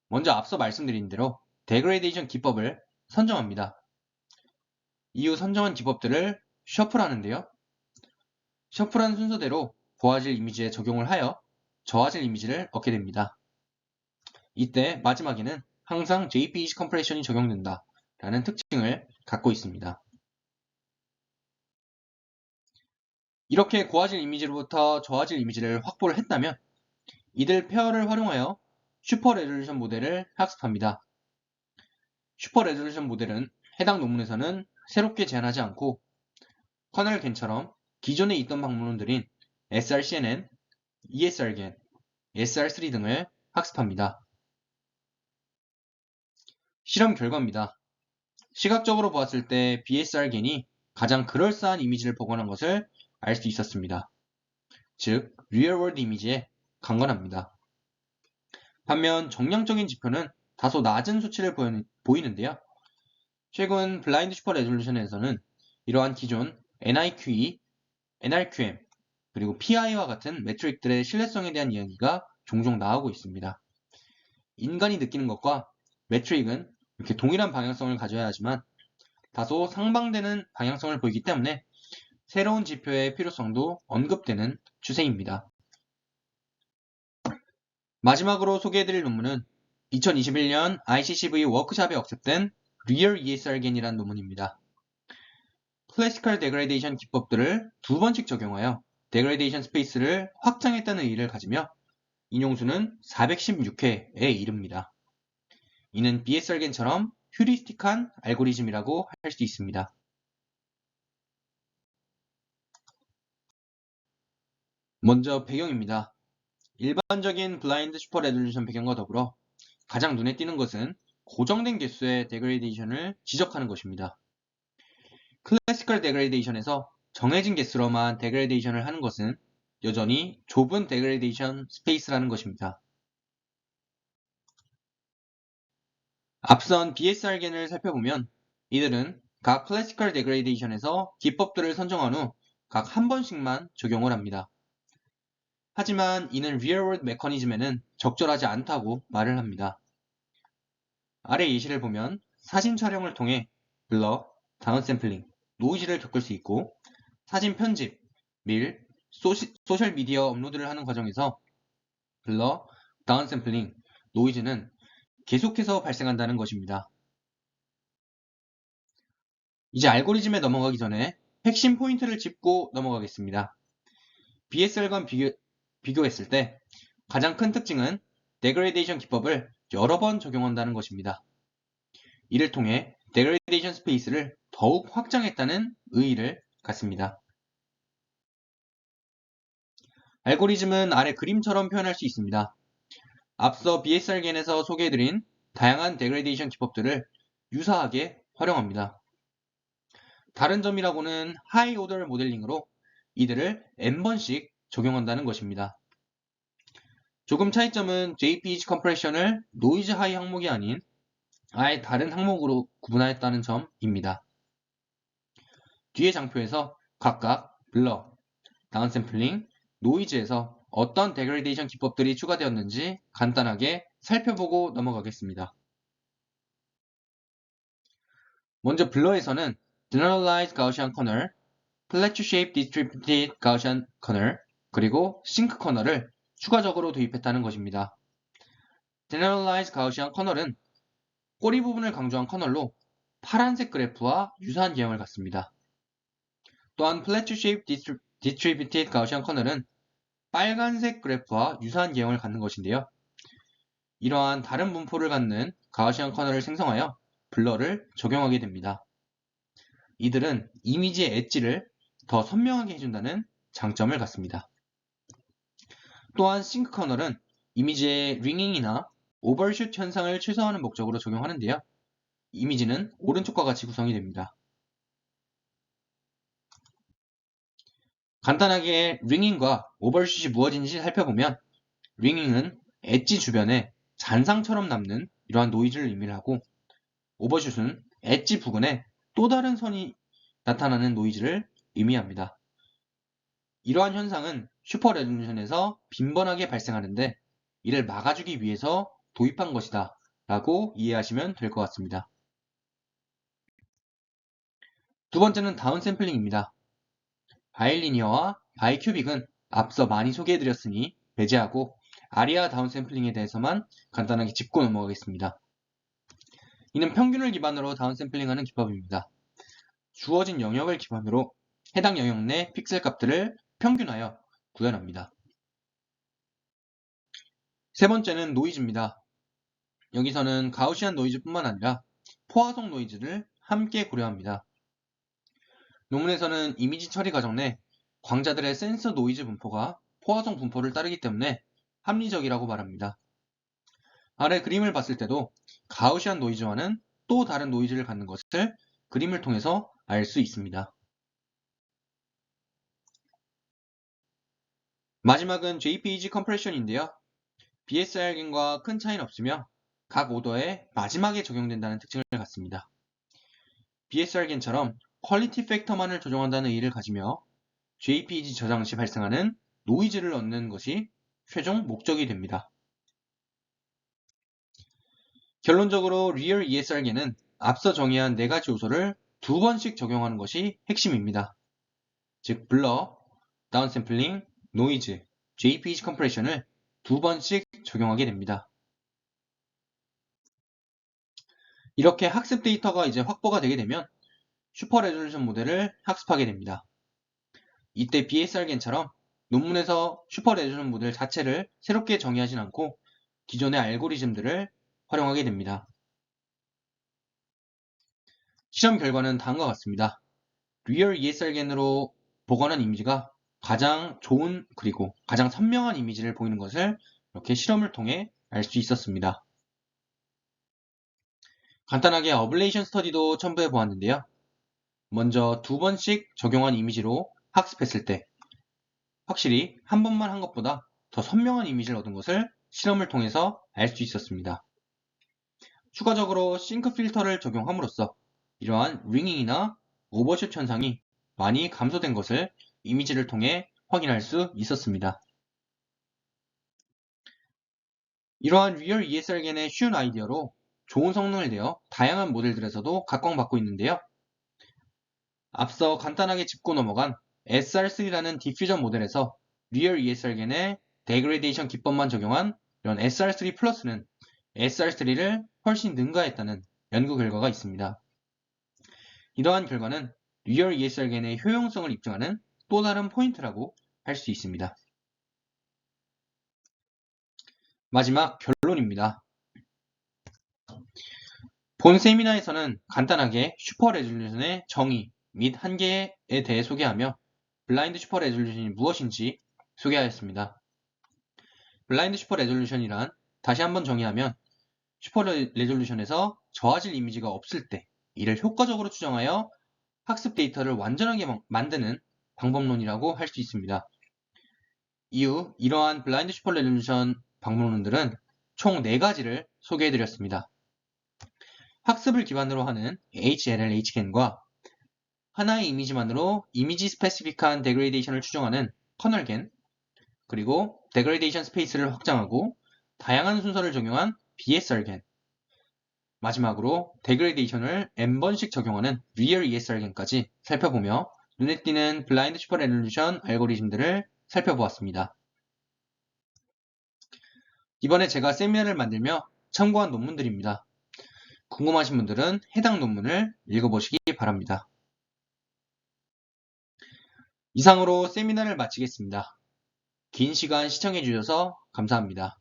먼저 앞서 말씀드린 대로 데그레이데이션 기법을 선정합니다. 이후 선정한 기법들을 셔플하는데요. 셔플한 순서대로 고화질 이미지에 적용을 하여 저화질 이미지를 얻게 됩니다. 이때 마지막에는 항상 JPEG 컴프레션이 적용된다 라는 특징을 갖고 있습니다. 이렇게 고화질 이미지로부터 저화질 이미지를 확보를 했다면 이들 페어를 활용하여 슈퍼 레졸루션 모델을 학습합니다. 슈퍼 레졸루션 모델은 해당 논문에서는 새롭게 제안하지 않고 커널 겐처럼 기존에 있던 방문들인 SRCNN, ESRGAN, SR3 등을 학습합니다. 실험 결과입니다. 시각적으로 보았을 때 BSRGAN이 가장 그럴싸한 이미지를 복원한 것을 알 수 있었습니다. 즉, 리얼월드 이미지에 강건합니다. 반면 정량적인 지표는 다소 낮은 수치를 보이는데요. 최근 블라인드 슈퍼 레졸루션에서는 이러한 기존 NIQE, NRQM, 그리고 PI와 같은 매트릭들의 신뢰성에 대한 이야기가 종종 나오고 있습니다. 인간이 느끼는 것과 매트릭은 이렇게 동일한 방향성을 가져야 하지만 다소 상반되는 방향성을 보이기 때문에 새로운 지표의 필요성도 언급되는 추세입니다. 마지막으로 소개해드릴 논문은 2021년 ICCV 워크샵에 억셉된 Real ESRGAN이라는 논문입니다. 클래시컬 데그레이데이션 기법들을 두 번씩 적용하여 데그레이데이션 스페이스를 확장했다는 의의를 가지며 인용수는 416회에 이릅니다. 이는 BSRGAN처럼 휴리스틱한 알고리즘이라고 할 수 있습니다. 먼저 배경입니다. 일반적인 블라인드 슈퍼 레졸루션 배경과 더불어 가장 눈에 띄는 것은 고정된 개수의 데그레이데이션을 지적하는 것입니다. 클래시컬 데그레이데이션에서 정해진 개수로만 데그레이데이션을 하는 것은 여전히 좁은 데그레이데이션 스페이스라는 것입니다. 앞선 BSR겐을 살펴보면 이들은 각 클래시컬 데그레이데이션에서 기법들을 선정한 후 각 한 번씩만 적용을 합니다. 하지만 이는 리얼월드 메커니즘에는 적절하지 않다고 말을 합니다. 아래 예시를 보면 사진 촬영을 통해 블러, 다운샘플링, 노이즈를 겪을 수 있고 사진 편집, 릴, 소셜미디어 업로드를 하는 과정에서 블러, 다운샘플링, 노이즈는 계속해서 발생한다는 것입니다. 이제 알고리즘에 넘어가기 전에 핵심 포인트를 짚고 넘어가겠습니다. BSR과 비교했을 때 가장 큰 특징은 데그레이데이션 기법을 여러 번 적용한다는 것입니다. 이를 통해 데그레이데이션 스페이스를 더욱 확장했다는 의의를 갖습니다. 알고리즘은 아래 그림처럼 표현할 수 있습니다. 앞서 BSR겐에서 소개해드린 다양한 데그레이데이션 기법들을 유사하게 활용합니다. 다른 점이라고는 하이 오더 모델링으로 이들을 n번씩 적용한다는 것입니다. 조금 차이점은 JPEG 컴프레션을 노이즈 하이 항목이 아닌 아예 다른 항목으로 구분하였다는 점입니다. 뒤의 장표에서 각각 블러, 다운샘플링, 노이즈에서 어떤 데그레이데이션 기법들이 추가되었는지 간단하게 살펴보고 넘어가겠습니다. 먼저 블러에서는 Generalized Gaussian Corner, Flat Shape Distributed Gaussian Corner, 그리고 Sync Corner를 추가적으로 도입했다는 것입니다. Generalized Gaussian Corner은 꼬리 부분을 강조한 커널로 파란색 그래프와 유사한 개형을 갖습니다. 또한 Flat Shape Distributed Gaussian Corner은 빨간색 그래프와 유사한 개형을 갖는 것인데요. 이러한 다른 분포를 갖는 가우시안 커널을 생성하여 블러를 적용하게 됩니다. 이들은 이미지의 엣지를 더 선명하게 해준다는 장점을 갖습니다. 또한 싱크 커널은 이미지의 링잉이나 오버슛 현상을 최소화하는 목적으로 적용하는데요. 이미지는 오른쪽과 같이 구성이 됩니다. 간단하게 링잉과 오버슛이 무엇인지 살펴보면 링잉은 엣지 주변에 잔상처럼 남는 이러한 노이즈를 의미를 하고 오버슛은 엣지 부근에 또 다른 선이 나타나는 노이즈를 의미합니다. 이러한 현상은 슈퍼 레졸루션에서 빈번하게 발생하는데 이를 막아주기 위해서 도입한 것이다 라고 이해하시면 될 것 같습니다. 두 번째는 다운샘플링입니다. 바일리니어와 바이큐빅은 앞서 많이 소개해드렸으니 배제하고 아리아 다운샘플링에 대해서만 간단하게 짚고 넘어가겠습니다. 이는 평균을 기반으로 다운샘플링하는 기법입니다. 주어진 영역을 기반으로 해당 영역 내 픽셀 값들을 평균하여 구현합니다. 세 번째는 노이즈입니다. 여기서는 가우시안 노이즈뿐만 아니라 포화성 노이즈를 함께 고려합니다. 논문에서는 이미지 처리 과정 내 광자들의 센서 노이즈 분포가 포화성 분포를 따르기 때문에 합리적이라고 말합니다. 아래 그림을 봤을 때도 가우시안 노이즈와는 또 다른 노이즈를 갖는 것을 그림을 통해서 알 수 있습니다. 마지막은 JPEG 컴프레션인데요. BSR겐과 큰 차이는 없으며 각 오더에 마지막에 적용된다는 특징을 갖습니다. BSR겐처럼 퀄리티 팩터만을 조정한다는 의의를 가지며 JPEG 저장 시 발생하는 노이즈를 얻는 것이 최종 목적이 됩니다. 결론적으로 리얼 ESR겐은 앞서 정의한 4가지 요소를 2번씩 적용하는 것이 핵심입니다. 즉 블러, 다운샘플링, 노이즈, JPEG 컴프레션을 2번씩 적용하게 됩니다. 이렇게 학습 데이터가 이제 확보가 되게 되면 슈퍼 레졸루션 모델을 학습하게 됩니다. 이때 BSR겐처럼 논문에서 슈퍼 레졸루션 모델 자체를 새롭게 정의하진 않고 기존의 알고리즘들을 활용하게 됩니다. 실험 결과는 다음과 같습니다. 리얼 ESR겐으로 복원한 이미지가 가장 좋은 그리고 가장 선명한 이미지를 보이는 것을 이렇게 실험을 통해 알 수 있었습니다. 간단하게 어블레이션 스터디도 첨부해 보았는데요. 먼저 2번씩 적용한 이미지로 학습했을 때 확실히 한 번만 한 것보다 더 선명한 이미지를 얻은 것을 실험을 통해서 알 수 있었습니다. 추가적으로 싱크 필터를 적용함으로써 이러한 링잉이나 오버슛 현상이 많이 감소된 것을 이미지를 통해 확인할 수 있었습니다. 이러한 리얼 ESR겐의 쉬운 아이디어로 좋은 성능을 내어 다양한 모델들에서도 각광받고 있는데요. 앞서 간단하게 짚고 넘어간 SR3라는 디퓨전 모델에서 리얼 ESR겐의 데그레이션 기법만 적용한 이런 SR3 플러스는 SR3를 훨씬 능가했다는 연구 결과가 있습니다. 이러한 결과는 리얼 ESR겐의 효용성을 입증하는 또 다른 포인트라고 할 수 있습니다. 마지막 결론입니다. 본 세미나에서는 간단하게 슈퍼 레졸루션의 정의 및 한계에 대해 소개하며 블라인드 슈퍼 레졸루션이 무엇인지 소개하였습니다. 블라인드 슈퍼 레졸루션이란 다시 한번 정의하면 슈퍼 레졸루션에서 저하질 이미지가 없을 때 이를 효과적으로 추정하여 학습 데이터를 완전하게 만드는 방법론이라고 할 수 있습니다. 이후 이러한 블라인드 슈퍼 레졸루션 방법론들은 총 4가지를 소개해드렸습니다. 학습을 기반으로 하는 HLL-H겐과 하나의 이미지만으로 이미지 스페시픽한 데그레이데이션을 추정하는 커널겐, 그리고 데그레이데이션 스페이스를 확장하고 다양한 순서를 적용한 BSR겐, 마지막으로 데그레이데이션을 n번씩 적용하는 리얼 ESR겐까지 살펴보며 눈에 띄는 블라인드 슈퍼 레졸루션 알고리즘들을 살펴보았습니다. 이번에 제가 세미나를 만들며 참고한 논문들입니다. 궁금하신 분들은 해당 논문을 읽어보시기 바랍니다. 이상으로 세미나를 마치겠습니다. 긴 시간 시청해주셔서 감사합니다.